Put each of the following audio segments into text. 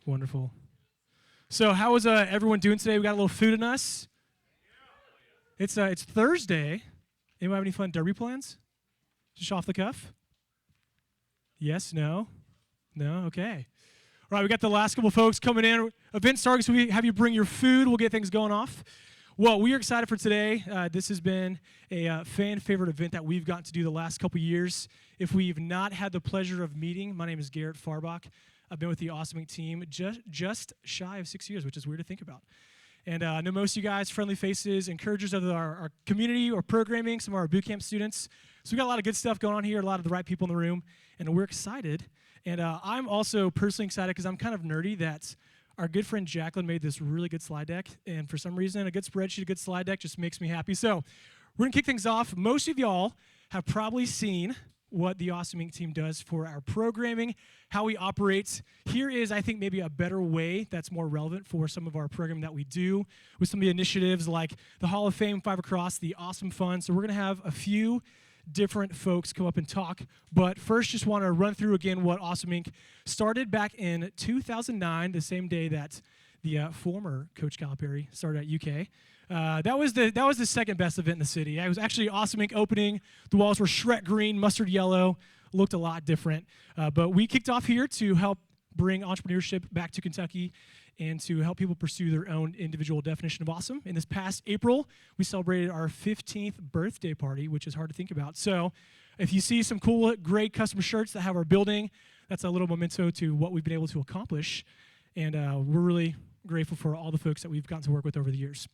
Wonderful. So how is everyone doing today? We got a little food in us. It's Thursday. Anyone have any fun derby plans? Just off the cuff? Yes, no? No? Okay. All right, we got the last couple folks coming in. Event starting, so we have you bring your food. We'll get things going off. Well, we are excited for today. This has been a fan favorite event that we've gotten to do the last couple years. If we've not had the pleasure of meeting, my name is Garrett Farbach. I've been with the Awesome Inc. team just shy of 6 years, which is weird to think about. And I know most of you guys, friendly faces, encouragers of our community or programming, some of our boot camp students. So we got a lot of good stuff going on here, a lot of the right people in the room, and we're excited. And I'm also personally excited because I'm kind of nerdy that our good friend Jacqueline made this really good slide deck. And for some reason, a good spreadsheet, a good slide deck just makes me happy. So we're going to kick things off. Most of y'all have probably seen what the Awesome Inc. team does for our programming, how we operate. Here is, I think, maybe a better way that's more relevant for some of our programming that we do with some of the initiatives like the Hall of Fame, 5 Across, the Awesome Fund. So we're going to have a few different folks come up and talk. But first, just want to run through again what Awesome Inc. started back in 2009, the same day that the former Coach Calipari started at UK. That was the second best event in the city. It was actually Awesome Inc. opening. The walls were Shrek green, mustard yellow, looked a lot different. But we kicked off here to help bring entrepreneurship back to Kentucky and to help people pursue their own individual definition of awesome. In this past April, we celebrated our 15th birthday party, which is hard to think about. So if you see some cool, great custom shirts that have our building, that's a little memento to what we've been able to accomplish. And we're really grateful for all the folks that we've gotten to work with over the years.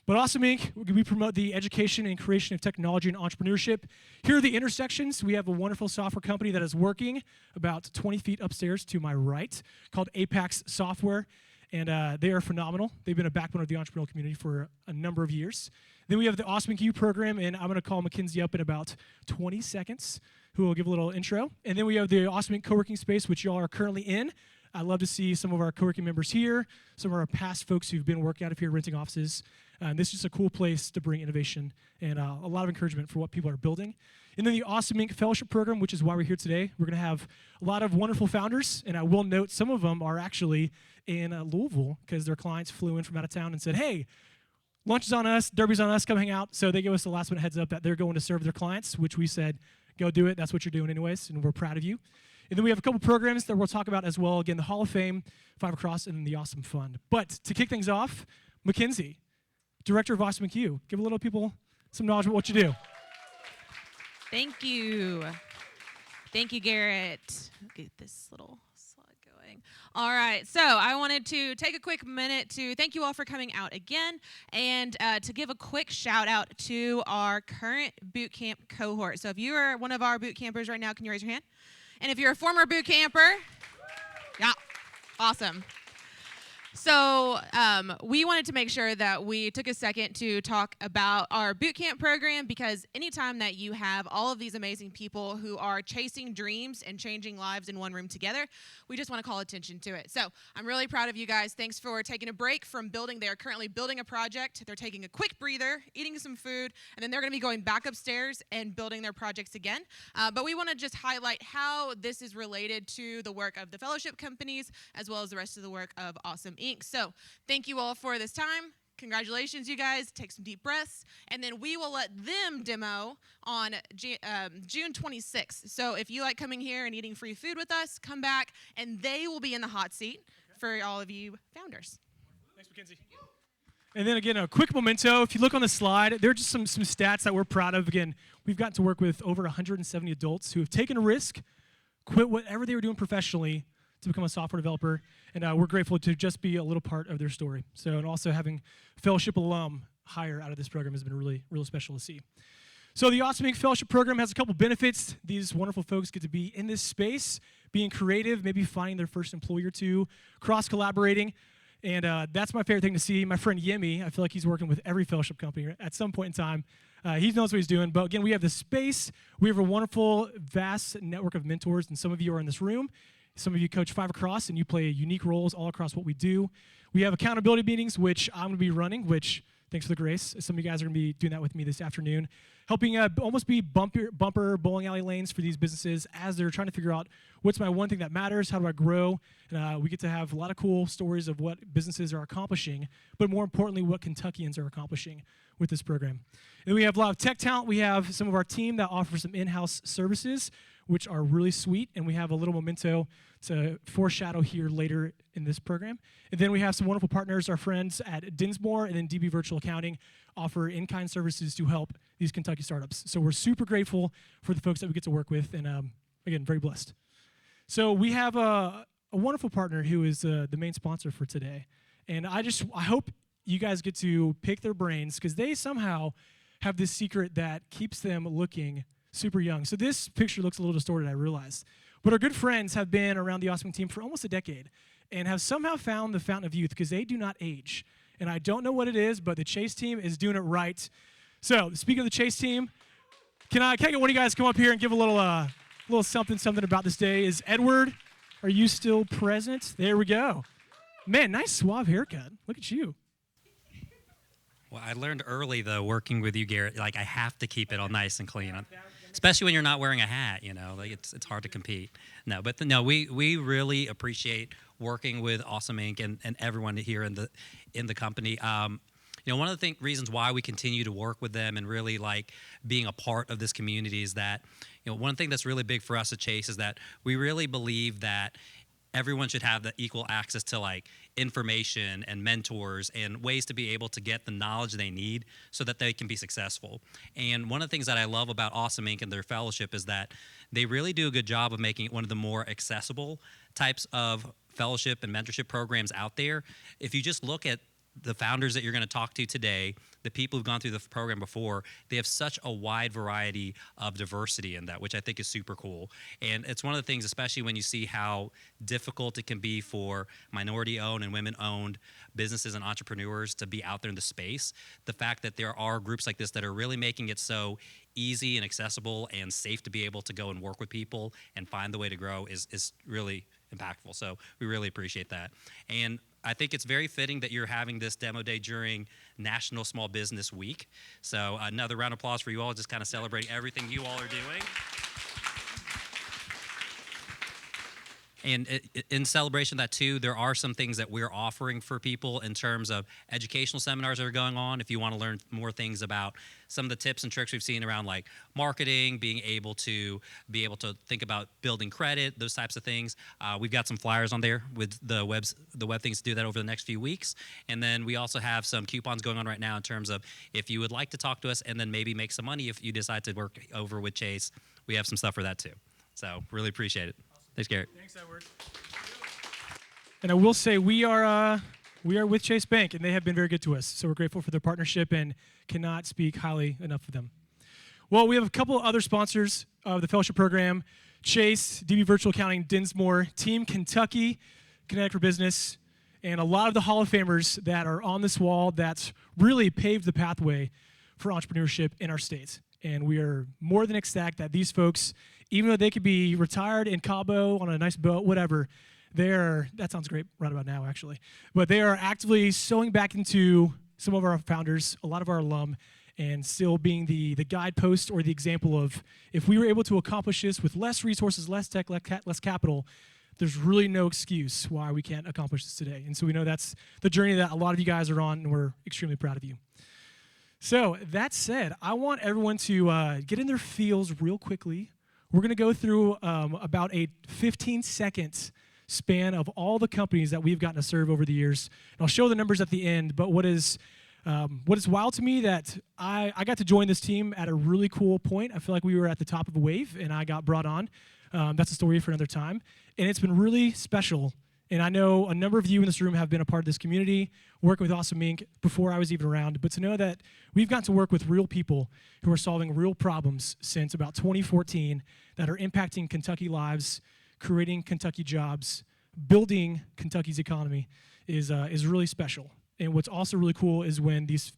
But Awesome Inc., we promote the education and creation of technology and entrepreneurship. Here are the intersections. We have a wonderful software company that is working about 20 feet upstairs to my right called Apex Software, and they are phenomenal. They've been a backbone of the entrepreneurial community for a number of years. Then we have the Awesome Inc. U program, and I'm going to call Mackenzie up in about 20 seconds, who will give a little intro. And then we have the Awesome Inc. co-working space, which y'all are currently in. I'd love to see some of our co-working members here, some of our past folks who've been working out of here, renting offices. This is just a cool place to bring innovation and a lot of encouragement for what people are building. And then the Awesome Inc. Fellowship Program, which is why we're here today. We're going to have a lot of wonderful founders, and I will note some of them are actually in Louisville because their clients flew in from out of town and said, hey, lunch is on us, derby's on us, come hang out. So they gave us the last minute heads up that they're going to serve their clients, which we said, go do it. That's what you're doing anyways, and we're proud of you. And then we have a couple programs that we'll talk about as well. Again, the Hall of Fame, 5 Across, and the Awesome Fund. But to kick things off, Mackenzie, Director of Awesome Inc. Give a little people some knowledge about what you do. Thank you. Thank you, Garrett. Get this little slide going. All right, so I wanted to take a quick minute to thank you all for coming out again and to give a quick shout out to our current boot camp cohort. So if you are one of our boot campers right now, can you raise your hand? And if you're a former boot camper, yeah, awesome. So we wanted to make sure that we took a second to talk about our boot camp program, because anytime that you have all of these amazing people who are chasing dreams and changing lives in one room together, we just want to call attention to it. So I'm really proud of you guys. Thanks for taking a break from building. They are currently building a project. They're taking a quick breather, eating some food, and then they're going to be going back upstairs and building their projects again. But we want to just highlight how this is related to the work of the fellowship companies as well as the rest of the work of Awesome Inc. So thank you all for this time. Congratulations, you guys. Take some deep breaths. And then we will let them demo on June 26th. So if you like coming here and eating free food with us, come back, and they will be in the hot seat for all of you founders. Thanks, Mackenzie. And then again, a quick memento. If you look on the slide, there are just some stats that we're proud of. Again, we've gotten to work with over 170 adults who have taken a risk, quit whatever they were doing professionally to become a software developer, and we're grateful to just be a little part of their story. So, and also having fellowship alum hire out of this program has been really special to see. So the Awesome Inc. Fellowship Program has a couple benefits. These wonderful folks get to be in this space, being creative, maybe finding their first employee or two, cross-collaborating, and that's my favorite thing to see. My friend Yemi, I feel like he's working with every fellowship company at some point in time. He knows what he's doing, but again, we have the space. We have a wonderful, vast network of mentors, and some of you are in this room. Some of you coach 5 Across, and you play unique roles all across what we do. We have accountability meetings, which I'm going to be running, which Thanks for the grace. Some of you guys are going to be doing that with me this afternoon, helping almost be bumper bowling alley lanes for these businesses as they're trying to figure out what's my one thing that matters, how do I grow, and we get to have a lot of cool stories of what businesses are accomplishing, but more importantly, what Kentuckians are accomplishing with this program. And we have a lot of tech talent. We have some of our team that offers some in-house services, which are really sweet, and we have a little memento to foreshadow here later in this program. And then we have some wonderful partners. Our friends at Dinsmore and then DB Virtual Accounting offer in-kind services to help these Kentucky startups. So we're super grateful for the folks that we get to work with, and again, very blessed. So we have a wonderful partner who is the main sponsor for today. And I hope you guys get to pick their brains because they somehow have this secret that keeps them looking super young. So this picture looks a little distorted, I realize. But our good friends have been around the Awesome team for almost a decade and have somehow found the fountain of youth because they do not age. And I don't know what it is, but the Chase team is doing it right. So speaking of the Chase team, can I get one of you guys come up here and give a little something about this day? Is Edward, are you still present? There we go. Man, nice suave haircut. Look at you. Well, I learned early, though, working with you, Garrett, like I have to keep it all nice and clean, especially when you're not wearing a hat, like it's hard to compete. No, but we really appreciate working with Awesome Inc. and everyone here in the company. One of the reasons why we continue to work with them and really like being a part of this community is that, one thing that's really big for us at Chase is that we really believe that everyone should have the equal access to like information and mentors and ways to be able to get the knowledge they need so that they can be successful. And one of the things that I love about Awesome Inc. and their fellowship is that they really do a good job of making it one of the more accessible types of fellowship and mentorship programs out there. If you just look at the founders that you're going to talk to today, the people who've gone through the program before, they have such a wide variety of diversity in that, which I think is super cool. And it's one of the things, especially when you see how difficult it can be for minority-owned and women-owned businesses and entrepreneurs to be out there in the space, the fact that there are groups like this that are really making it so easy and accessible and safe to be able to go and work with people and find the way to grow is really impactful. So we really appreciate that. And I think it's very fitting that you're having this demo day during National Small Business Week. So another round of applause for you all, just kind of celebrating everything you all are doing. And in celebration of that, too, there are some things that we're offering for people in terms of educational seminars that are going on. If you want to learn more things about some of the tips and tricks we've seen around like marketing, being able to think about building credit, those types of things. We've got some flyers on there with the web things to do that over the next few weeks. And then we also have some coupons going on right now in terms of if you would like to talk to us and then maybe make some money if you decide to work over with Chase, we have some stuff for that, too. So really appreciate it. Thanks, Garrett. Thanks, Edward. And I will say we are with Chase Bank, and they have been very good to us. So we're grateful for their partnership and cannot speak highly enough of them. Well, we have a couple other sponsors of the fellowship program: Chase, DB Virtual Accounting, Dinsmore, Team Kentucky, Connect for Business, and a lot of the Hall of Famers that are on this wall that really paved the pathway for entrepreneurship in our state. And we are more than ecstatic that these folks, even though they could be retired in Cabo on a nice boat, whatever, that sounds great right about now, actually. But they are actively sewing back into some of our founders, a lot of our alum, and still being the guidepost or the example of if we were able to accomplish this with less resources, less tech, less capital, there's really no excuse why we can't accomplish this today. And so we know that's the journey that a lot of you guys are on, and we're extremely proud of you. So that said, I want everyone to get in their feels real quickly. We're going to go through about a 15-second span of all the companies that we've gotten to serve over the years. And I'll show the numbers at the end, but what is wild to me that I got to join this team at a really cool point. I feel like we were at the top of a wave, and I got brought on. That's a story for another time. And it's been really special. And I know a number of you in this room have been a part of this community, working with Awesome Inc. before I was even around. But to know that we've gotten to work with real people who are solving real problems since about 2014 that are impacting Kentucky lives, creating Kentucky jobs, building Kentucky's economy is really special. And what's also really cool is when these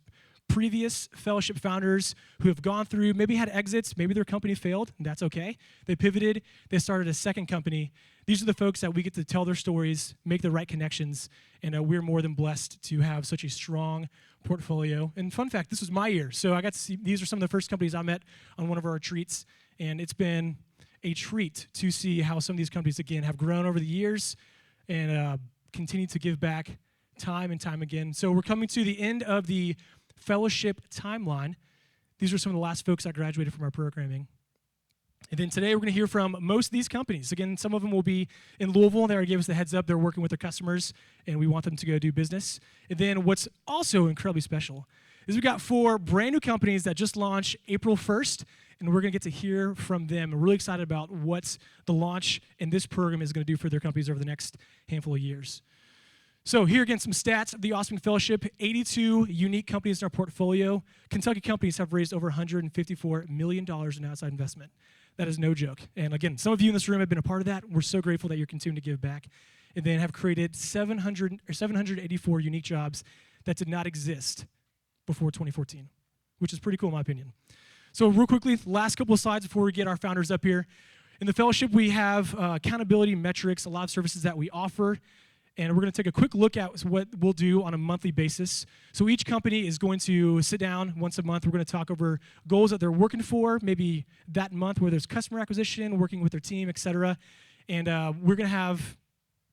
previous fellowship founders who have gone through, maybe had exits, maybe their company failed, and that's okay. They pivoted, they started a second company. These are the folks that we get to tell their stories, make the right connections, and we're more than blessed to have such a strong portfolio. And fun fact, this was my year, so I got to see, these are some of the first companies I met on one of our retreats, and it's been a treat to see how some of these companies, again, have grown over the years and continue to give back time and time again. So we're coming to the end of the fellowship timeline. These are some of the last folks that graduated from our programming. And then today we're going to hear from most of these companies. Again, some of them will be in Louisville. They already gave us the heads up. They're working with their customers, and we want them to go do business. And then what's also incredibly special is we've got 4 brand new companies that just launched April 1st, and we're going to get to hear from them. We're really excited about what the launch in this program is going to do for their companies over the next handful of years. So here again, some stats of the Awesome Fellowship. 82 unique companies in our portfolio. Kentucky companies have raised over $154 million in outside investment. That is no joke. And again, some of you in this room have been a part of that. We're so grateful that you're continuing to give back. And then have created 784 unique jobs that did not exist before 2014, which is pretty cool in my opinion. So real quickly, last couple of slides before we get our founders up here. In the fellowship, we have accountability metrics, a lot of services that we offer. And we're going to take a quick look at what we'll do on a monthly basis. So each company is going to sit down once a month. We're going to talk over goals that they're working for, maybe that month, whether it's customer acquisition, working with their team, et cetera. And we're going to have,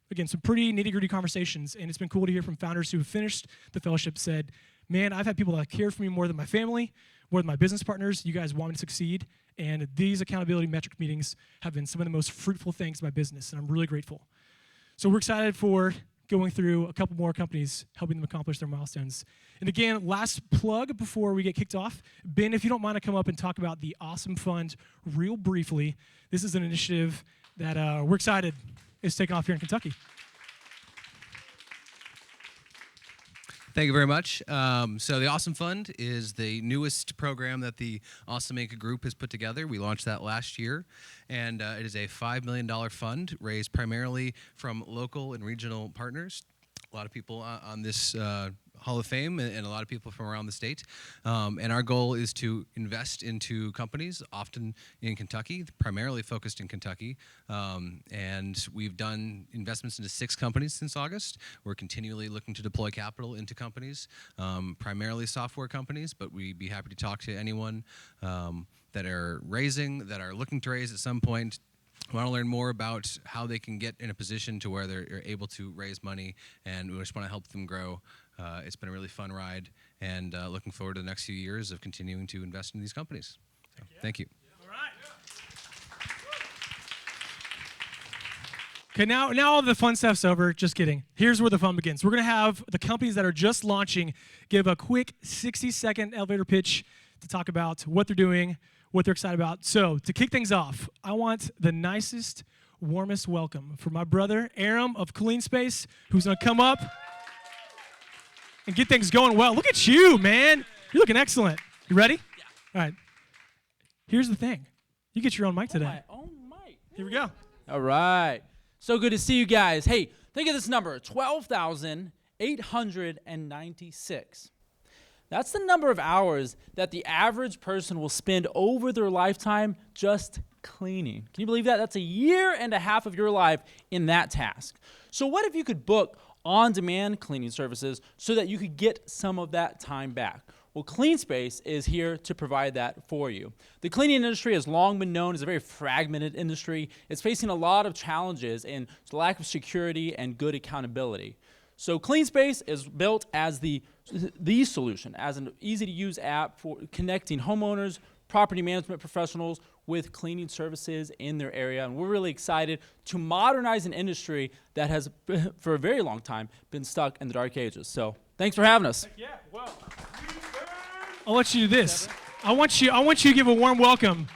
again, some pretty nitty-gritty conversations. And it's been cool to hear from founders who have finished the fellowship said, man, I've had people that care for me more than my family, more than my business partners. You guys want me to succeed. And these accountability metric meetings have been some of the most fruitful things in my business. And I'm really grateful. So we're excited for going through a couple more companies, helping them accomplish their milestones. And again, last plug before we get kicked off. Ben, if you don't mind to come up and talk about the Awesome Fund real briefly. This is an initiative that we're excited is taking off here in Kentucky. Thank you very much. So the Awesome Fund is the newest program that the Awesome Inc. group has put together. We launched that last year, and it is a $5 million fund raised primarily from local and regional partners. A lot of people on this Hall of Fame and a lot of people from around the state. And our goal is to invest into companies, often in Kentucky, primarily focused in Kentucky. And we've done investments into 6 companies since August. We're continually looking to deploy capital into companies, primarily software companies, but we'd be happy to talk to anyone that are looking to raise at some point. Want to learn more about how they can get in a position to where they're able to raise money, and we just want to help them grow. It's been a really fun ride, and looking forward to the next few years of continuing to invest in these companies. So, thank you. All right. Okay, now all the fun stuff's over. Just kidding. Here's where the fun begins. We're going to have the companies that are just launching give a quick 60-second elevator pitch to talk about what they're doing, what they're excited about. So to kick things off, I want the nicest, warmest welcome for my brother, Aram of CleanSpace, who's going to come up and get things going well. Look at you, man. You're looking excellent. You ready? Yeah. All right. Here's the thing. You get your own mic today. My own mic. Here we go. All right. So good to see you guys. Hey, think of this number, 12,896. That's the number of hours that the average person will spend over their lifetime just cleaning. Can you believe that? That's a year and a half of your life in that task. So what if you could book on-demand cleaning services so that you could get some of that time back? Well, CleanSpace is here to provide that for you. The cleaning industry has long been known as a very fragmented industry. It's facing a lot of challenges in lack of security and good accountability. So CleanSpace is built as the solution, as an easy-to-use app for connecting homeowners, property management professionals with cleaning services in their area. And we're really excited to modernize an industry that has, for a very long time, been stuck in the dark ages. So thanks for having us. Yeah, well, I'll let you do this. I want you to give a warm welcome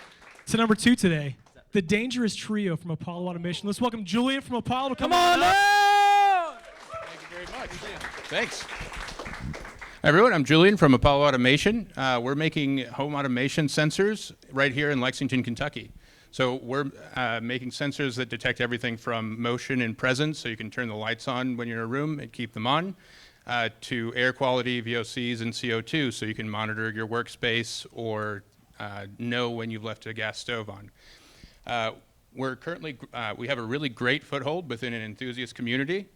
to number 2 today, the Dangerous Trio from Apollo Automation. Let's welcome Julian from Apollo to come on up. Thanks. Hi, everyone. I'm Julian from Apollo Automation. We're making home automation sensors right here in Lexington, Kentucky. So we're making sensors that detect everything from motion and presence, so you can turn the lights on when you're in a room and keep them on. to air quality, VOCs, and CO2, so you can monitor your workspace or know when you've left a gas stove on. We're currently, we have a really great foothold within an enthusiast community,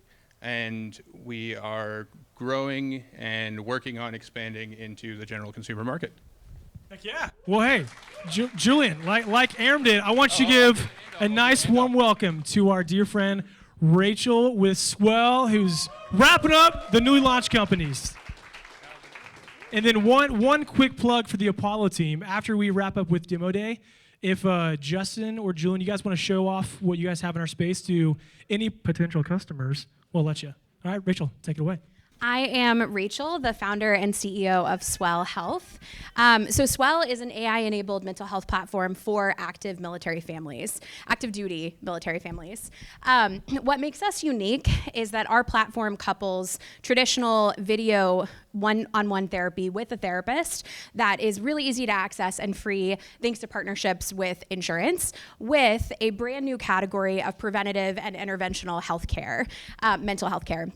and we are growing and working on expanding into the general consumer market. Heck yeah. Well, hey, Julian, like Aaron did, I want you to give a nice warm welcome to our dear friend Rachel with Swell, who's wrapping up the newly launched companies. And then one quick plug for the Apollo team. After we wrap up with Demo Day, if Justin or Julian, you guys want to show off what you guys have in our space to any potential customers, we'll let you. All right, Rachel, take it away. I am Rachel, the founder and CEO of Swell Health. So Swell is an AI-enabled mental health platform for active military families, active duty military families. What makes us unique is that our platform couples traditional video one-on-one therapy with a therapist that is really easy to access and free thanks to partnerships with insurance, with a brand new category of preventative and interventional healthcare, mental health care.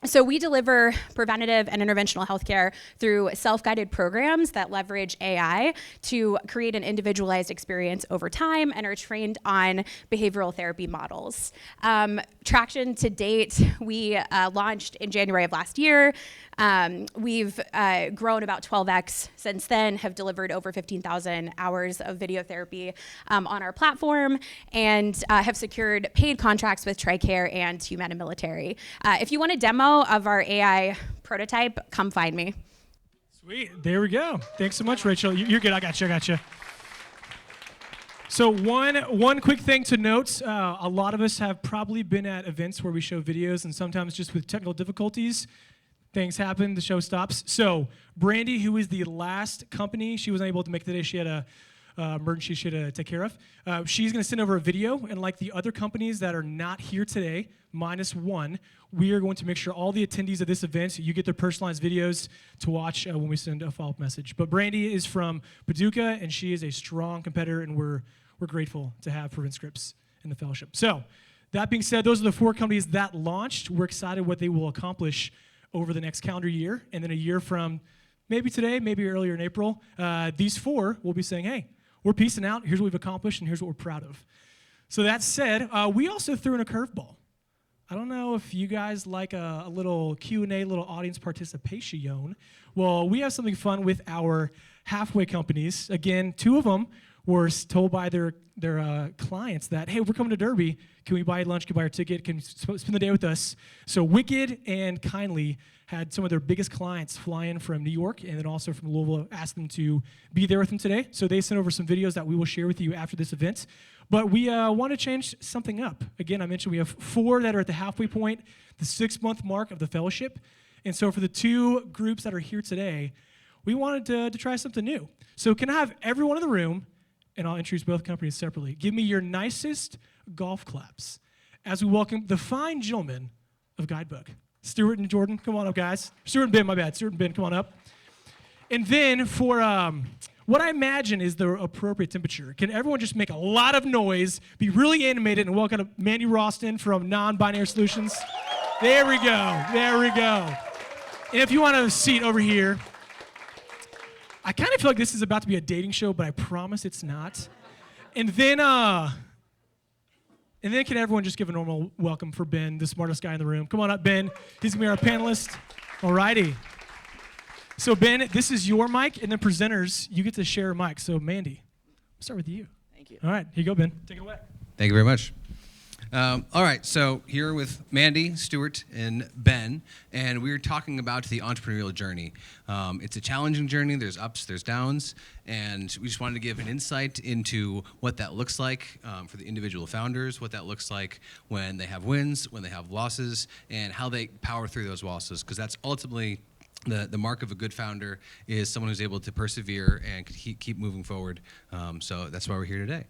So we deliver preventative and interventional healthcare through self-guided programs that leverage AI to create an individualized experience over time and are trained on behavioral therapy models. Traction to date, we launched in January of last year. We've grown about 12x since then, have delivered over 15,000 hours of video therapy on our platform, and have secured paid contracts with TRICARE and Humana Military. If you want a demo of our AI prototype, come find me. Sweet. There we go. Thanks so much, Rachel. You're good. I got you. So one quick thing to note, a lot of us have probably been at events where we show videos, and sometimes just with technical difficulties, things happen, the show stops. So Brandy, who is the last company, she wasn't able to make it today. She had a emergency she had to take care of. She's going to send over a video, and like the other companies that are not here today, -1, we are going to make sure all the attendees of this event, you get their personalized videos to watch when we send a follow-up message. But Brandy is from Paducah, and she is a strong competitor, and we're grateful to have Prevent Scripts in the fellowship. So that being said, those are the 4 companies that launched. We're excited what they will accomplish over the next calendar year, and then a year from maybe today, maybe earlier in April, these 4 will be saying, hey, we're peacing out, here's what we've accomplished, and here's what we're proud of. So that said, we also threw in a curveball. I don't know if you guys like a little Q&A, little audience participation. Well, we have something fun with our halfway companies. Again, 2 of them were told by their clients that, hey, we're coming to Derby. Can we buy lunch? Can we buy our ticket? Can you spend the day with us? So Wicked and Kindly had some of their biggest clients fly in from New York and then also from Louisville, asked them to be there with them today. So they sent over some videos that we will share with you after this event. But we want to change something up. Again, I mentioned we have 4 that are at the halfway point, the 6-month mark of the fellowship. And so for the 2 groups that are here today, we wanted to try something new. So can I have everyone in the room, and I'll introduce both companies separately, give me your nicest golf claps as we welcome the fine gentlemen of Guidebook. Stuart and Jordan, come on up, guys. Stuart and Ben, my bad. Stuart and Ben, come on up. And then for what I imagine is the appropriate temperature, can everyone just make a lot of noise, be really animated, and welcome Mandy Roston from Non-Binary Solutions. There we go. And if you want a seat over here, I kind of feel like this is about to be a dating show, but I promise it's not. And then can everyone just give a normal welcome for Ben, the smartest guy in the room. Come on up, Ben. He's going to be our panelist. All righty. So, Ben, this is your mic, and then presenters, you get to share a mic. So, Mandy, I'll start with you. Thank you. All right, here you go, Ben. Take it away. Thank you very much. All right, so here with Mandy, Stuart, and Ben, and we're talking about the entrepreneurial journey. It's a challenging journey. There's ups, there's downs, and we just wanted to give an insight into what that looks like for the individual founders, what that looks like when they have wins, when they have losses, and how they power through those losses, because that's ultimately the mark of a good founder is someone who's able to persevere and keep moving forward. So that's why we're here today.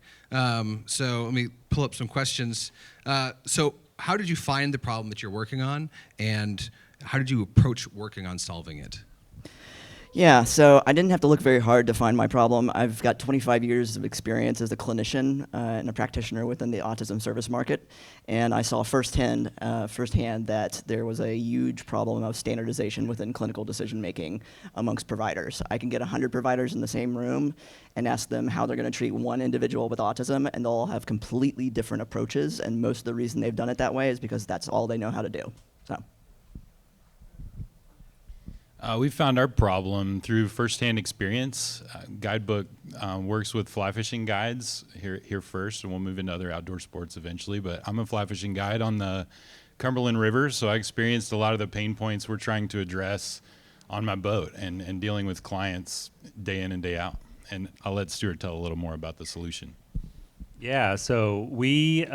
So let me pull up some questions. So how did you find the problem that you're working on, and how did you approach working on solving it? Yeah, so I didn't have to look very hard to find my problem. I've got 25 years of experience as a clinician and a practitioner within the autism service market, and I saw firsthand that there was a huge problem of standardization within clinical decision making amongst providers. I can get 100 providers in the same room and ask them how they're going to treat one individual with autism, and they'll all have completely different approaches, and most of the reason they've done it that way is because that's all they know how to do. So. We found our problem through firsthand experience. Guidebook works with fly fishing guides here first, and we'll move into other outdoor sports eventually. But I'm a fly fishing guide on the Cumberland River, so I experienced a lot of the pain points we're trying to address on my boat and dealing with clients day in and day out. And I'll let Stuart tell a little more about the solution. Yeah, so we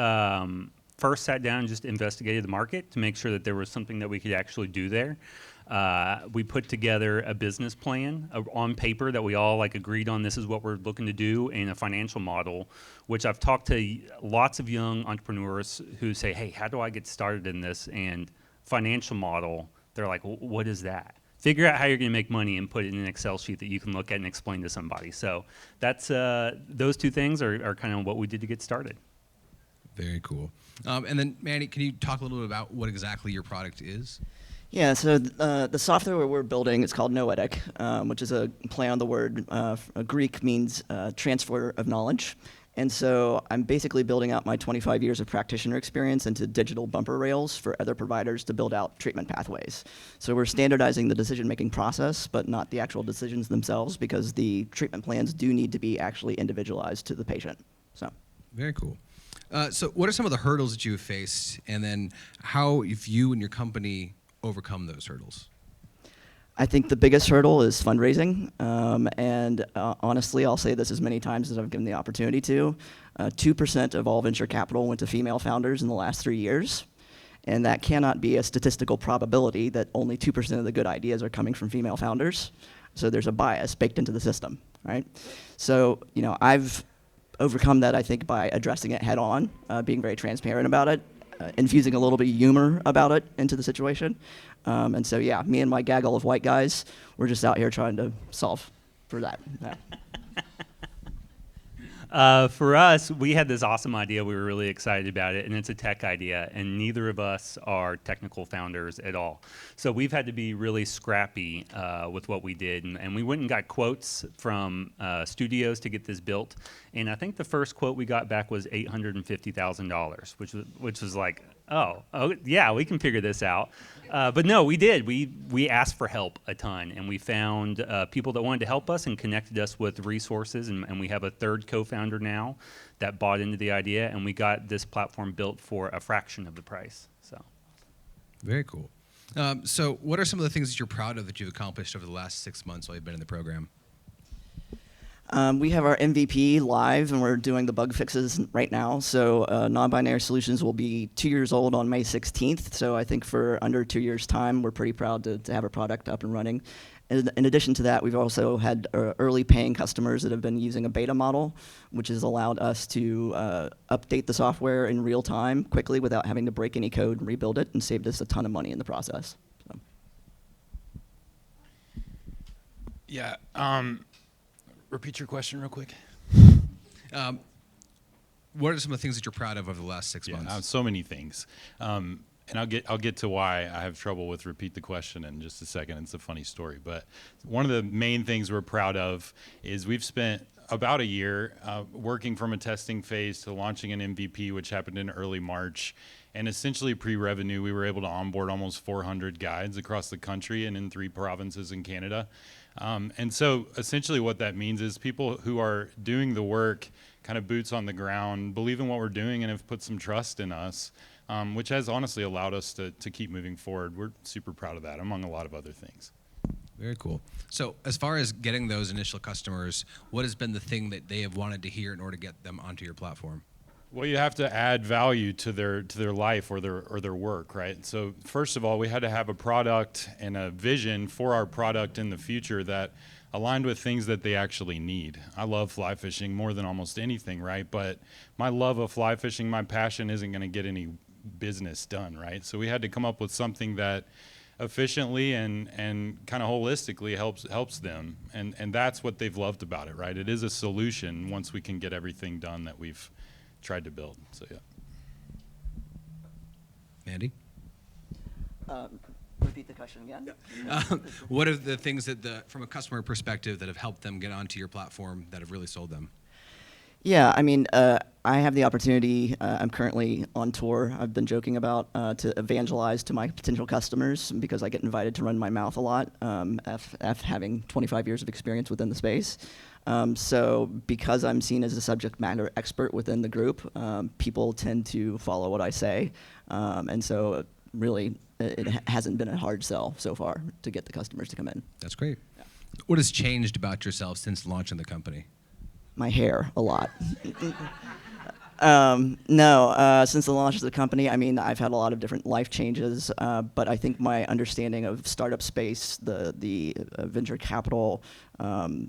first sat down and just investigated the market to make sure that there was something that we could actually do there. We put together a business plan on paper that we all agreed on. This is what we're looking to do, and a financial model, which I've talked to lots of young entrepreneurs who say, hey, how do I get started in this? And financial model, they're like, well, what is that? Figure out how you're going to make money and put it in an Excel sheet that you can look at and explain to somebody. So that's those two things are kind of what we did to get started. Very cool. And then, Manny, can you talk a little bit about what exactly your product is? Yeah, so the software we're building is called Noetic, which is a play on the word. Greek means transfer of knowledge. And so I'm basically building out my 25 years of practitioner experience into digital bumper rails for other providers to build out treatment pathways. So we're standardizing the decision-making process, but not the actual decisions themselves, because the treatment plans do need to be actually individualized to the patient. So. Very cool. So what are some of the hurdles that you have faced, and then how have you and your company overcome those hurdles? I think the biggest hurdle is fundraising, and honestly, I'll say this as many times as I've given the opportunity to. 2% of all venture capital went to female founders in the last 3 years, and that cannot be a statistical probability that only 2% of the good ideas are coming from female founders. So there's a bias baked into the system, right? So, I've overcome that, I think, by addressing it head on, being very transparent about it, infusing a little bit of humor about it into the situation. And so, yeah, me and my gaggle of white guys, we're just out here trying to solve for that. Yeah. For us, we had this awesome idea. We were really excited about it, and it's a tech idea, and neither of us are technical founders at all. So we've had to be really scrappy with what we did, and we went and got quotes from studios to get this built. And I think the first quote we got back was $850,000, which was like, oh, yeah, we can figure this out. But no, we did. We asked for help a ton, and we found people that wanted to help us and connected us with resources, and we have a third co-founder now that bought into the idea, and we got this platform built for a fraction of the price. So, very cool. So what are some of the things that you're proud of that you've accomplished over the last 6 months while you've been in the program? We have our MVP live, and we're doing the bug fixes right now. So Non-Binary Solutions will be 2 years old on May 16th. So I think for under 2 years' time, we're pretty proud to have a product up and running. In addition to that, we've also had early paying customers that have been using a beta model, which has allowed us to update the software in real time quickly without having to break any code and rebuild it, and saved us a ton of money in the process. So. Yeah. Repeat your question real quick. What are some of the things that you're proud of over the last 6 months? So many things. And I'll get to why I have trouble with repeat the question in just a second. It's a funny story. But one of the main things we're proud of is we've spent about a year working from a testing phase to launching an MVP, which happened in early March. And essentially pre-revenue, we were able to onboard almost 400 guides across the country and in 3 provinces in Canada. And so essentially what that means is people who are doing the work, kind of boots on the ground, believe in what we're doing and have put some trust in us, which has honestly allowed us to keep moving forward. We're super proud of that, among a lot of other things. Very cool. So as far as getting those initial customers, what has been the thing that they have wanted to hear in order to get them onto your platform? Well, you have to add value to their life or their work, right? So first of all, we had to have a product and a vision for our product in the future that aligned with things that they actually need. I love fly fishing more than almost anything, right? But my love of fly fishing, my passion isn't going to get any business done, right? So we had to come up with something that efficiently and kind of holistically helps them. And that's what they've loved about it, right? It is a solution once we can get everything done that we've tried to build. So yeah. Andy? Repeat the question again. What are the things that, from a customer perspective, that have helped them get onto your platform that have really sold them? Yeah, I mean, I have the opportunity, I'm currently on tour, I've been joking about, to evangelize to my potential customers because I get invited to run my mouth a lot, having 25 years of experience within the space. So because I'm seen as a subject matter expert within the group, people tend to follow what I say. And so really, it hasn't been a hard sell so far to get the customers to come in. That's great. Yeah. What has changed about yourself since launching the company? My hair, a lot. No, since the launch of the company, I mean, I've had a lot of different life changes, but I think my understanding of startup space, the venture capital,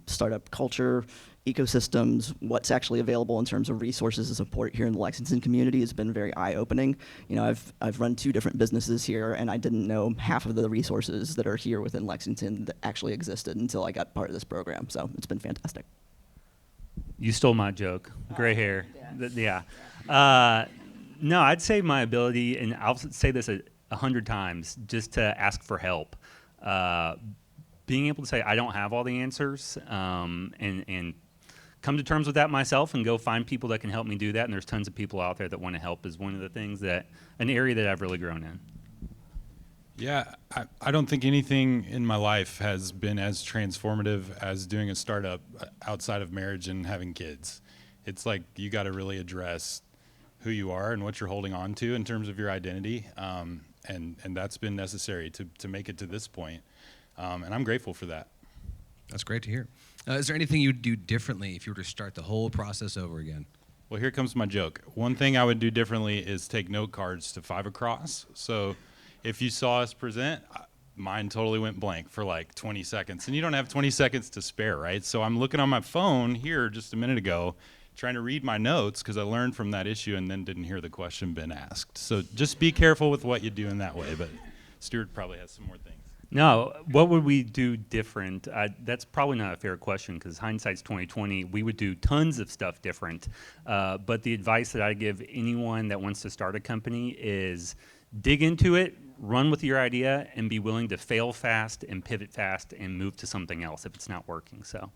startup culture, ecosystems, what's actually available in terms of resources and support here in the Lexington community has been very eye-opening. You know, I've run 2 different businesses here, and I didn't know half of the resources that are here within Lexington that actually existed until I got part of this program. So it's been fantastic. You stole my joke. Gray hair. Yeah. No, I'd say my ability, and I'll say this 100 times, just to ask for help. Being able to say I don't have all the answers, and come to terms with that myself, and go find people that can help me do that. And there's tons of people out there that want to help. Is one of the things an area that I've really grown in. Yeah, I don't think anything in my life has been as transformative as doing a startup outside of marriage and having kids. It's like you got to really address who you are and what you're holding on to in terms of your identity, and that's been necessary to make it to this point, and I'm grateful for that. That's great to hear. Is there anything you'd do differently if you were to start the whole process over again? Well, here comes my joke. One thing I would do differently is take note cards to 5 across. So if you saw us present, mine totally went blank for like 20 seconds. And you don't have 20 seconds to spare, right? So I'm looking on my phone here just a minute ago, trying to read my notes because I learned from that issue and then didn't hear the question been asked. So just be careful with what you do in that way. But Stuart probably has some more things. No, what would we do different? That's probably not a fair question because hindsight's 2020. We would do tons of stuff different. But the advice that I give anyone that wants to start a company is dig into it, run with your idea, and be willing to fail fast and pivot fast and move to something else if it's not working. So,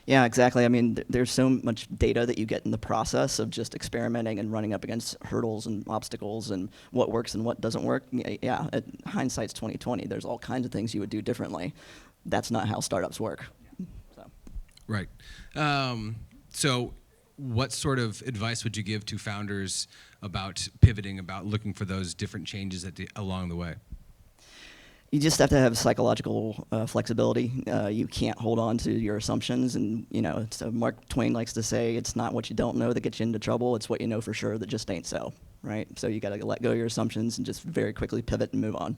Yeah, exactly. I mean, there's so much data that you get in the process of just experimenting and running up against hurdles and obstacles and what works and what doesn't work. Yeah, hindsight's 2020. There's all kinds of things you would do differently. That's not how startups work. So. Right. So what sort of advice would you give to founders about pivoting, about looking for those different changes along the way? You just have to have psychological flexibility. You can't hold on to your assumptions. And, you know, Mark Twain likes to say, it's not what you don't know that gets you into trouble. It's what you know for sure that just ain't so, right? So you got to let go of your assumptions and just very quickly pivot and move on.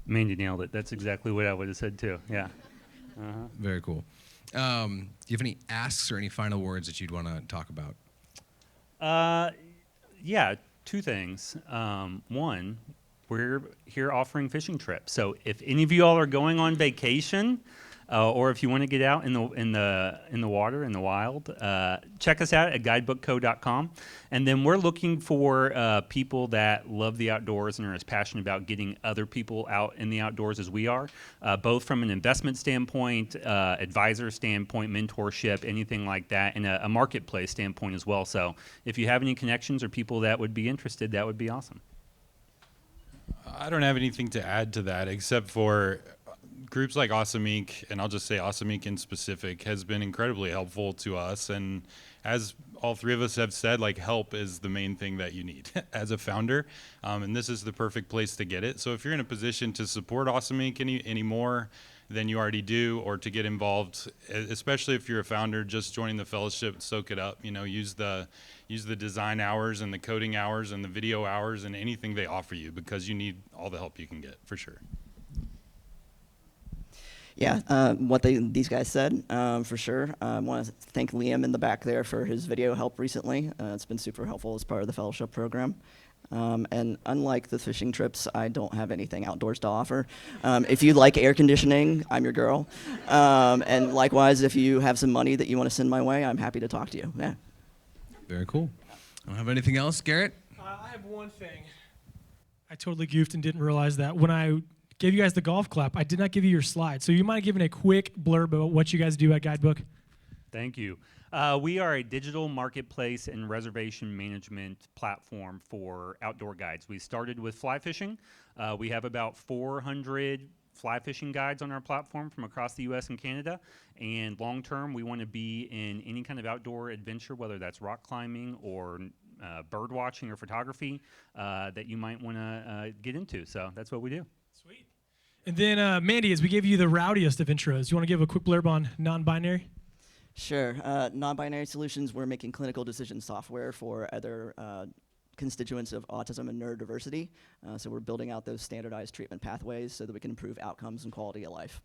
Mandy nailed it. That's exactly what I would have said too. Yeah. Very cool. Do you have any asks or any final words that you'd want to talk about? Yeah, 2 things. One, we're here offering fishing trips. So if any of you all are going on vacation, or if you want to get out in the water, in the wild, check us out at guidebookco.com. And then we're looking for people that love the outdoors and are as passionate about getting other people out in the outdoors as we are, both from an investment standpoint, advisor standpoint, mentorship, anything like that, and a marketplace standpoint as well. So if you have any connections or people that would be interested, that would be awesome. I don't have anything to add to that except for groups like Awesome Inc., and I'll just say Awesome Inc. in specific, has been incredibly helpful to us. And as all 3 of us have said, like, help is the main thing that you need as a founder. And this is the perfect place to get it. So if you're in a position to support Awesome Inc. any more than you already do, or to get involved, especially if you're a founder just joining the fellowship, soak it up. You know, use the design hours and the coding hours and the video hours and anything they offer you, because you need all the help you can get, for sure. Yeah, what these guys said, for sure. I want to thank Liam in the back there for his video help recently. It's been super helpful as part of the fellowship program. And unlike the fishing trips, I don't have anything outdoors to offer. If you like air conditioning, I'm your girl. And likewise, if you have some money that you want to send my way, I'm happy to talk to you. Yeah. Very cool. I don't have anything else, Garrett? I have one thing. I totally goofed and didn't realize that when I gave you guys the golf clap, I did not give you your slide. So you mind giving a quick blurb about what you guys do at Guidebook? Thank you. We are a digital marketplace and reservation management platform for outdoor guides. We started with fly fishing. We have about 400 fly fishing guides on our platform from across the U.S. and Canada. And long term, we want to be in any kind of outdoor adventure, whether that's rock climbing or bird watching or photography that you might want to get into. So that's what we do. Sweet. And then, Mandy, as we gave you the rowdiest of intros, you want to give a quick blurb on non-binary? Sure. Non-binary solutions, we're making clinical decision software for other constituents of autism and neurodiversity. So we're building out those standardized treatment pathways so that we can improve outcomes and quality of life.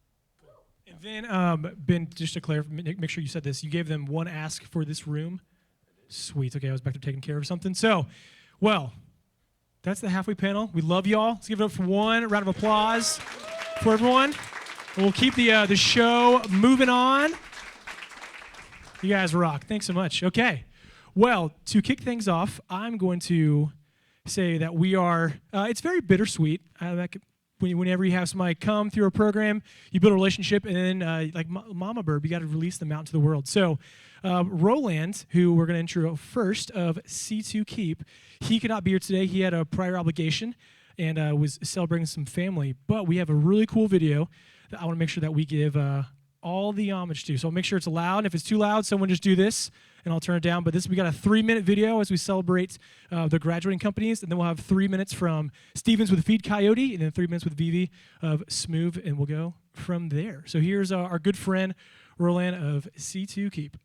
And then, Ben, just to clarify, make sure you said this, you gave them one ask for this room. Sweet. Okay, I was back there taking care of something. So, well, that's the halfway panel. We love y'all. Let's give it up for one round of applause for everyone. And we'll keep the show moving on. You guys rock. Thanks so much. Okay. Well, to kick things off, I'm going to say that we are, it's very bittersweet. Whenever you have somebody come through a program, you build a relationship, and then, like Mama Bird, you got to release them out into the world. So, Roland, who we're going to intro first of C2 Keep, he could not be here today. He had a prior obligation and was celebrating some family. But we have a really cool video that I want to make sure that we give all the homage to. So I'll make sure it's loud. If it's too loud, someone just do this, and I'll turn it down. But we got a 3-minute video as we celebrate the graduating companies, and then we'll have 3 minutes from Stevens with Feed Coyote, and then 3 minutes with Vivi of Smooth, and we'll go from there. So here's our good friend, Roland of C2 Keep.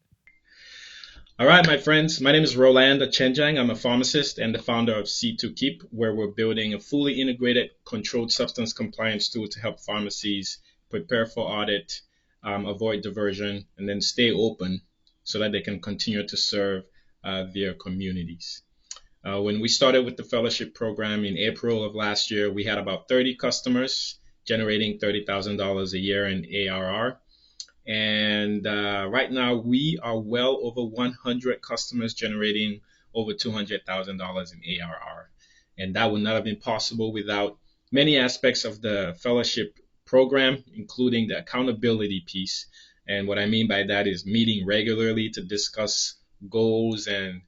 All right, my friends. My name is Roland Chenjang. I'm a pharmacist and the founder of C2 Keep, where we're building a fully integrated controlled substance compliance tool to help pharmacies prepare for audit, avoid diversion, and then stay open so that they can continue to serve their communities. When we started with the fellowship program in April of last year, we had about 30 customers generating $30,000 a year in ARR. And right now we are well over 100 customers generating over $200,000 in ARR. And that would not have been possible without many aspects of the fellowship program, including the accountability piece. And what I mean by that is meeting regularly to discuss goals and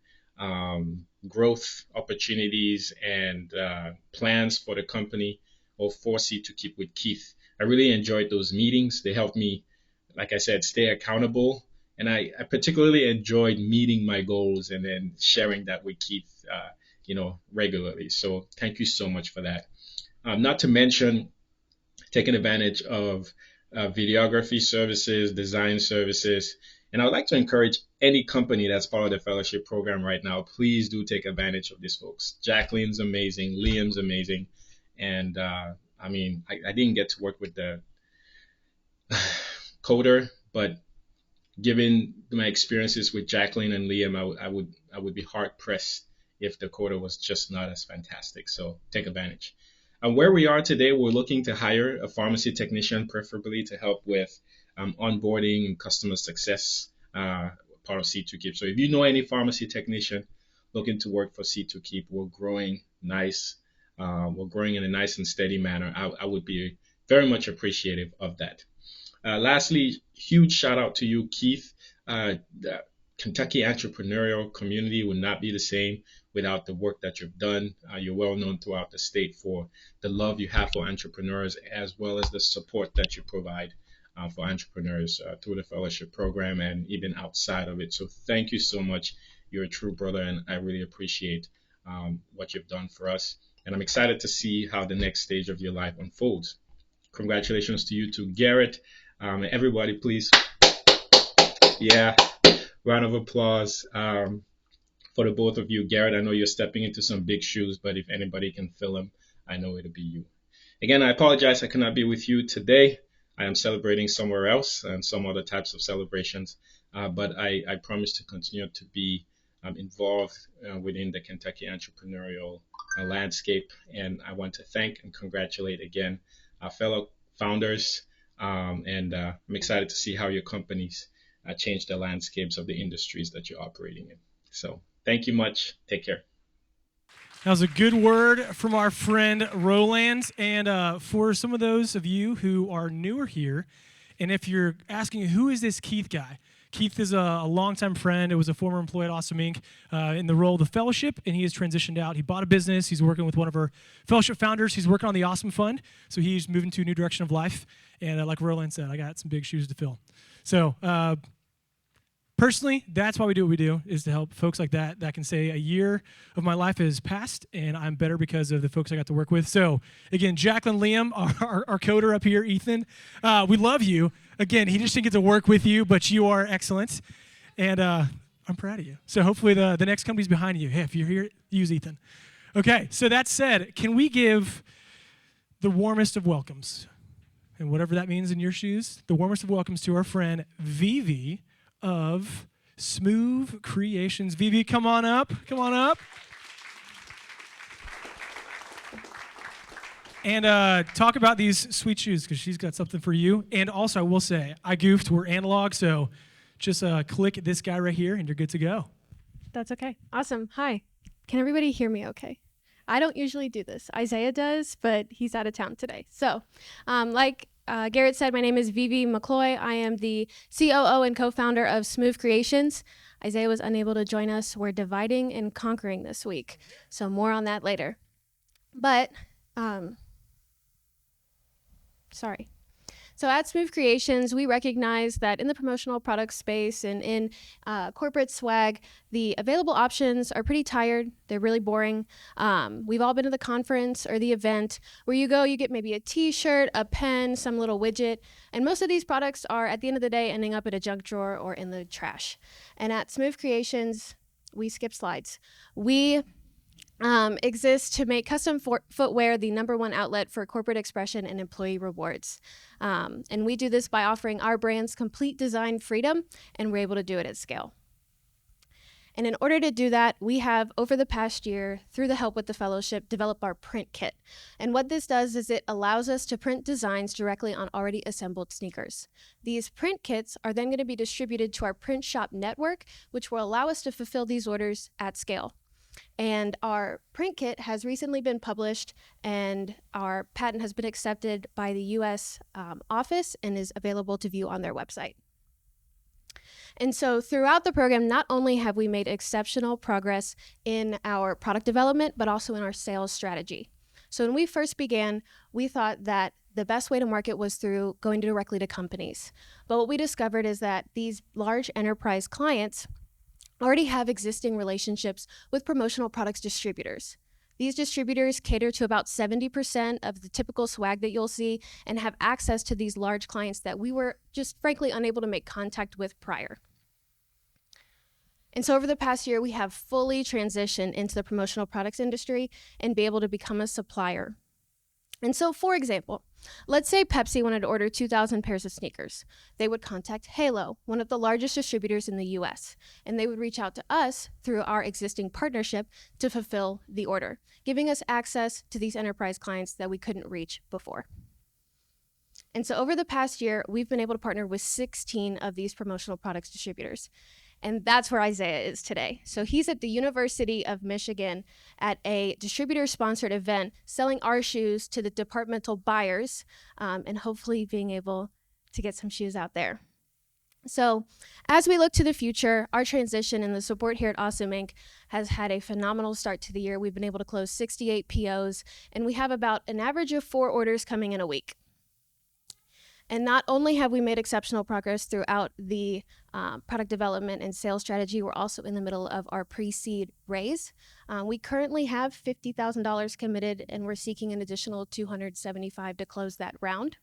growth opportunities and plans for the company or for C2 Keep with Keith. I really enjoyed those meetings. They helped me, like I said, stay accountable. And I particularly enjoyed meeting my goals and then sharing that with Keith, regularly. So thank you so much for that. Not to mention taking advantage of videography services, design services. And I would like to encourage any company that's part of the fellowship program right now, please do take advantage of these folks. Jacqueline's amazing. Liam's amazing. And I didn't get to work with the coder, but given my experiences with Jacqueline and Liam, I would be hard pressed if the coder was just not as fantastic. So take advantage. And where we are today, we're looking to hire a pharmacy technician, preferably to help with onboarding and customer success, part of C2 Keep. So if you know any pharmacy technician looking to work for C2 Keep, we're growing nice. We're growing in a nice and steady manner. I would be very much appreciative of that. Lastly, huge shout out to you, Keith. The Kentucky entrepreneurial community would not be the same without the work that you've done. You're well known throughout the state for the love you have for entrepreneurs, as well as the support that you provide for entrepreneurs through the fellowship program and even outside of it. So thank you so much. You're a true brother, and I really appreciate what you've done for us. And I'm excited to see how the next stage of your life unfolds. Congratulations to you too, Garrett. Everybody, please. Yeah, round of applause for the both of you. Garrett, I know you're stepping into some big shoes, but if anybody can fill them, I know it'll be you. Again, I apologize I cannot be with you today. I am celebrating somewhere else and some other types of celebrations, but I promise to continue to be involved within the Kentucky entrepreneurial landscape. And I want to thank and congratulate again our fellow founders. And I'm excited to see how your companies change the landscapes of the industries that you're operating in. So thank you much. Take care. That was a good word from our friend Roland. And for some of those of you who are newer here, and if you're asking, who is this Keith guy? Keith is a longtime friend. It was a former employee at Awesome Inc. In the role of the fellowship, and he has transitioned out. He bought a business. He's working with one of our fellowship founders. He's working on the Awesome Fund, so he's moving to a new direction of life. And like Roland said, I got some big shoes to fill. So personally, that's why we do what we do, is to help folks like that can say a year of my life has passed, and I'm better because of the folks I got to work with. So again, Jacqueline, Liam, our coder up here, Ethan, we love you. Again, he just didn't get to work with you, but you are excellent, and I'm proud of you. So hopefully the next company's behind you. Hey, if you're here, use Ethan. Okay, so that said, can we give the warmest of welcomes, and whatever that means in your shoes, the warmest of welcomes to our friend Vivi of Smooth Creations. Vivi, come on up. Come on up. And talk about these sweet shoes, because she's got something for you. And also, I will say, I goofed. We're analog, so just click this guy right here, and you're good to go. That's okay. Awesome. Hi. Can everybody hear me okay? I don't usually do this. Isaiah does, but he's out of town today. So, like Garrett said, my name is Vivi McCloy. I am the COO and co-founder of Smooth Creations. Isaiah was unable to join us. We're dividing and conquering this week, so more on that later. But, sorry. So at Smooth Creations, we recognize that in the promotional product space and in corporate swag, the available options are pretty tired. They're really boring. We've all been to the conference or the event where you go, you get maybe a t-shirt, a pen, some little widget, and most of these products are, at the end of the day, ending up in a junk drawer or in the trash. And at Smooth Creations, we skip slides. We exists to make custom footwear the #1 outlet for corporate expression and employee rewards. And we do this by offering our brands complete design freedom, and we're able to do it at scale. And in order to do that, we have, over the past year, through the help with the fellowship, developed our print kit. And what this does is it allows us to print designs directly on already assembled sneakers. These print kits are then going to be distributed to our print shop network, which will allow us to fulfill these orders at scale. And our print kit has recently been published, and our patent has been accepted by the U.S. office and is available to view on their website. And so throughout the program, not only have we made exceptional progress in our product development, but also in our sales strategy. So when we first began, we thought that the best way to market was through going directly to companies. But what we discovered is that these large enterprise clients already have existing relationships with promotional products distributors. These distributors cater to about 70% of the typical swag that you'll see and have access to these large clients that we were just frankly unable to make contact with prior. And so over the past year, we have fully transitioned into the promotional products industry and be able to become a supplier. And so, for example, let's say Pepsi wanted to order 2,000 pairs of sneakers. They would contact Halo, one of the largest distributors in the US, and they would reach out to us through our existing partnership to fulfill the order, giving us access to these enterprise clients that we couldn't reach before. And so over the past year, we've been able to partner with 16 of these promotional products distributors. And that's where Isaiah is today. So he's at the University of Michigan at a distributor-sponsored event selling our shoes to the departmental buyers and hopefully being able to get some shoes out there. So as we look to the future, our transition and the support here at Awesome Inc. has had a phenomenal start to the year. We've been able to close 68 POs, and we have about an average of 4 orders coming in a week. And not only have we made exceptional progress throughout the product development and sales strategy, we're also in the middle of our pre-seed raise. We currently have $50,000 committed, and we're seeking an additional $275,000 to close that round.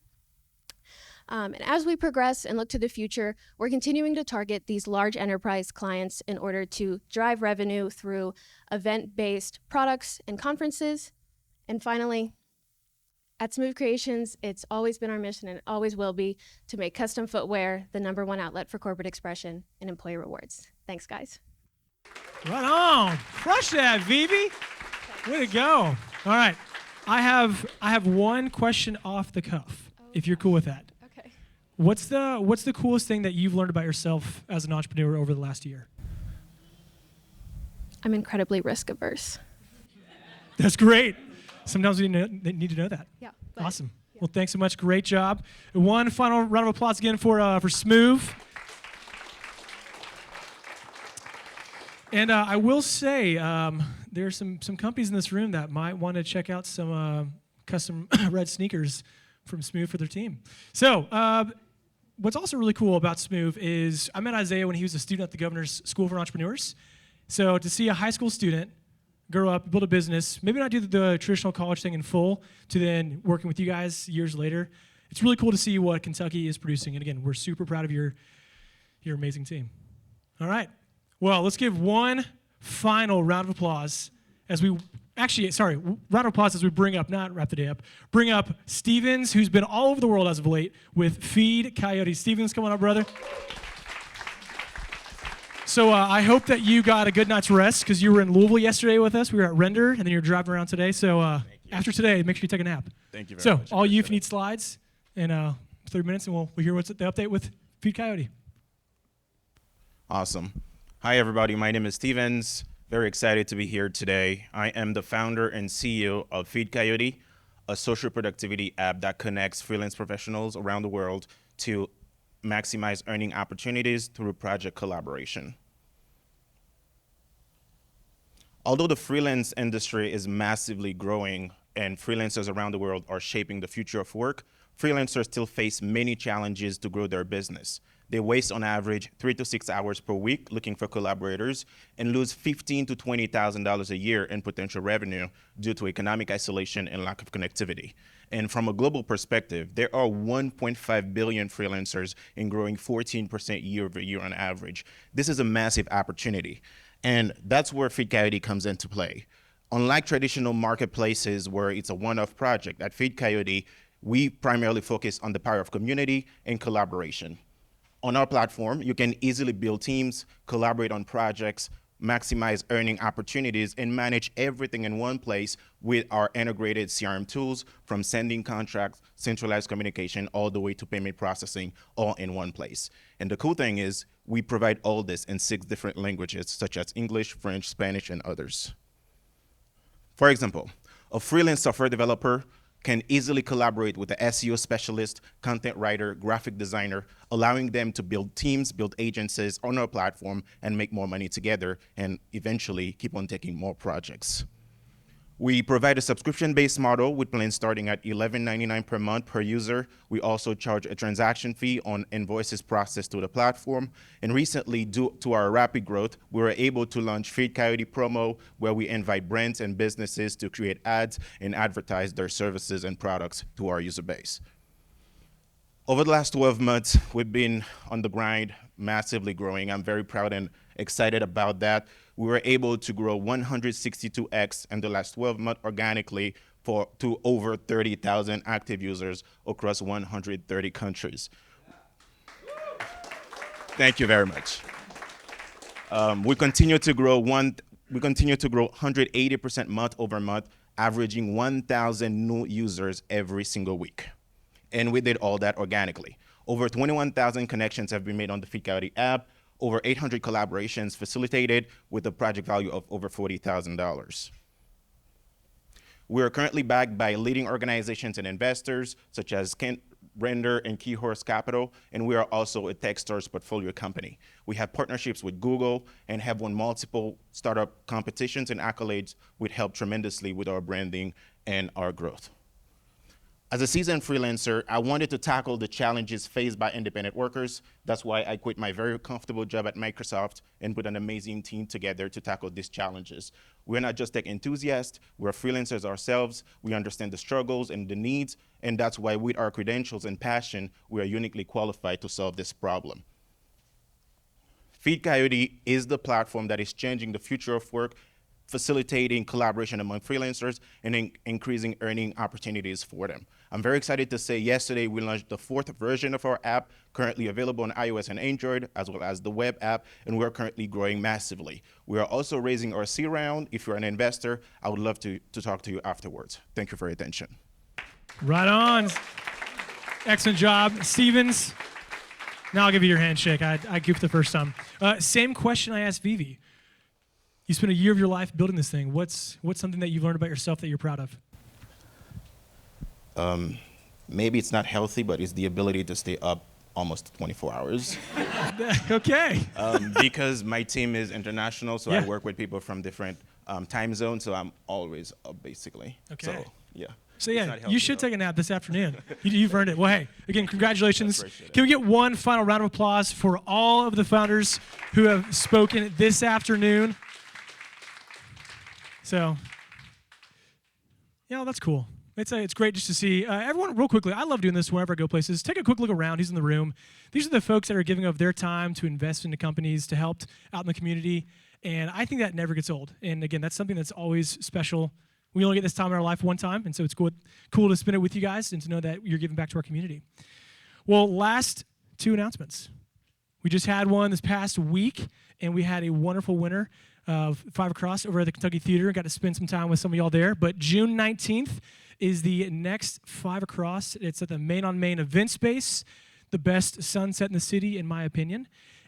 And as we progress and look to the future, we're continuing to target these large enterprise clients in order to drive revenue through event-based products and conferences. And finally, at Smooth Creations, it's always been our mission, and it always will be, to make custom footwear the #1 outlet for corporate expression and employee rewards. Thanks, guys. Right on. Crush that, Vivi. Way to go. All right. I have one question off the cuff, if you're cool with that. Okay. What's the coolest thing that you've learned about yourself as an entrepreneur over the last year? I'm incredibly risk averse. That's great. Sometimes we need to know that. Yeah. Awesome. Well, thanks so much. Great job. One final round of applause again for Smooth. And I will say there are some companies in this room that might want to check out some custom red sneakers from Smooth for their team. So what's also really cool about Smooth is I met Isaiah when he was a student at the Governor's School for Entrepreneurs. So to see a high school student grow up, build a business, maybe not do the traditional college thing in full, to then working with you guys years later, it's really cool to see what Kentucky is producing. And again, we're super proud of your amazing team. All right. Well, let's give one final round of applause as we, round of applause as we bring up, not wrap the day up, bring up Stevens, who's been all over the world as of late with Feed Coyote. Stevens, come on up, brother. So I hope that you got a good night's rest because you were in Louisville yesterday with us. We were at Render, and then you're driving around today. So after today, make sure you take a nap. Thank you very much. So all you, if you need slides, in 30 minutes, and we'll hear what's the update with Feed Coyote. Awesome. Hi, everybody. My name is Stevens. Very excited to be here today. I am the founder and CEO of Feed Coyote, a social productivity app that connects freelance professionals around the world to maximize earning opportunities through project collaboration. Although the freelance industry is massively growing and freelancers around the world are shaping the future of work, freelancers still face many challenges to grow their business. They waste on average 3 to 6 hours per week looking for collaborators and lose $15,000 to $20,000 a year in potential revenue due to economic isolation and lack of connectivity. And from a global perspective, there are 1.5 billion freelancers and growing 14% year over year on average. This is a massive opportunity. And that's where Feed Coyote comes into play. Unlike traditional marketplaces where it's a one-off project, at Feed Coyote, we primarily focus on the power of community and collaboration. On our platform, you can easily build teams, collaborate on projects, maximize earning opportunities, and manage everything in one place with our integrated CRM tools, from sending contracts, centralized communication, all the way to payment processing, all in one place. And the cool thing is, we provide all this in 6 different languages, such as English, French, Spanish, and others. For example, a freelance software developer can easily collaborate with an SEO specialist, content writer, graphic designer, allowing them to build teams, build agencies on our platform, and make more money together, and eventually keep on taking more projects. We provide a subscription-based model with plans starting at $11.99 per month per user. We also charge a transaction fee on invoices processed through the platform. And recently, due to our rapid growth, we were able to launch Feed Coyote Promo, where we invite brands and businesses to create ads and advertise their services and products to our user base. Over the last 12 months, we've been on the grind, massively growing. I'm very proud and excited about that. We were able to grow 162x in the last 12 months organically to over 30,000 active users across 130 countries. Thank you very much. We continue to grow 180% month over month, averaging 1,000 new users every single week. And we did all that organically. Over 21,000 connections have been made on the Feed Coyote app, over 800 collaborations facilitated with a project value of over $40,000. We are currently backed by leading organizations and investors such as Render and Keyhorse Capital, and we are also a Techstars portfolio company. We have partnerships with Google and have won multiple startup competitions and accolades, which help tremendously with our branding and our growth. As a seasoned freelancer, I wanted to tackle the challenges faced by independent workers. That's why I quit my very comfortable job at Microsoft and put an amazing team together to tackle these challenges. We're not just tech enthusiasts, we're freelancers ourselves. We understand the struggles and the needs, and that's why with our credentials and passion, we are uniquely qualified to solve this problem. Feed Coyote is the platform that is changing the future of work facilitating collaboration among freelancers and increasing earning opportunities for them. I'm very excited to say yesterday we launched the 4th version of our app, currently available on iOS and Android, as well as the web app, and we're currently growing massively. We are also raising our C round. If you're an investor, I would love to talk to you afterwards. Thank you for your attention. Right on. Excellent job. Stevens, now I'll give you your handshake. I goofed the first time. Same question I asked Vivi. You spent a year of your life building this thing. What's something that you've learned about yourself that you're proud of? Maybe it's not healthy, but it's the ability to stay up almost 24 hours. Okay. Because my team is international, so Yeah. I work with people from different time zones, so I'm always up, basically. Okay. So, yeah. So It's yeah, not you healthy, should though. take a nap this afternoon. You've earned it. Well, hey, again, congratulations. Appreciate it. Can we get one final round of applause for all of the founders who have spoken this afternoon? So, yeah, that's cool. It's great just to see everyone. Real quickly, I love doing this whenever I go places. Take a quick look around. Who's in the room? These are the folks that are giving of their time to invest into companies, to help out in the community, and I think that never gets old. And again, that's something that's always special. We only get this time in our life one time, and so it's cool to spend it with you guys and to know that you're giving back to our community. Well, last 2 announcements. We just had one this past week, and we had a wonderful winner of 5 Across over at the Kentucky Theater. Got to spend some time with some of y'all there. But June 19th is the next 5 Across. It's at the Main on Main event space, the best sunset in the city, in my opinion.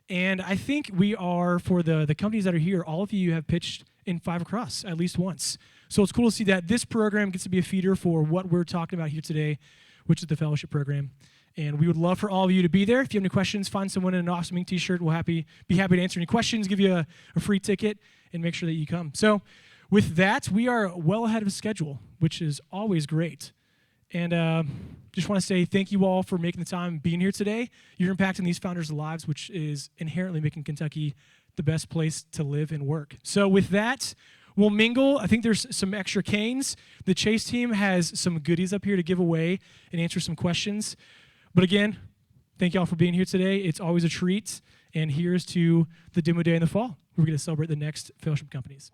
And I think we are, for the companies that are here, all of you have pitched in 5 Across at least once. So it's cool to see that this program gets to be a feeder for what we're talking about here today, which is the fellowship program. And we would love for all of you to be there. If you have any questions, find someone in an Awesome Inc. t-shirt. We'll be happy to answer any questions, give you a free ticket, and make sure that you come. So with that, we are well ahead of schedule, which is always great. And just want to say thank you all for making the time being here today. You're impacting these founders' lives, which is inherently making Kentucky the best place to live and work. So with that, we'll mingle. I think there's some extra canes. The Chase team has some goodies up here to give away and answer some questions. But again, thank you all for being here today. It's always a treat. And here's to the demo day in the fall. We're going to celebrate the next fellowship companies.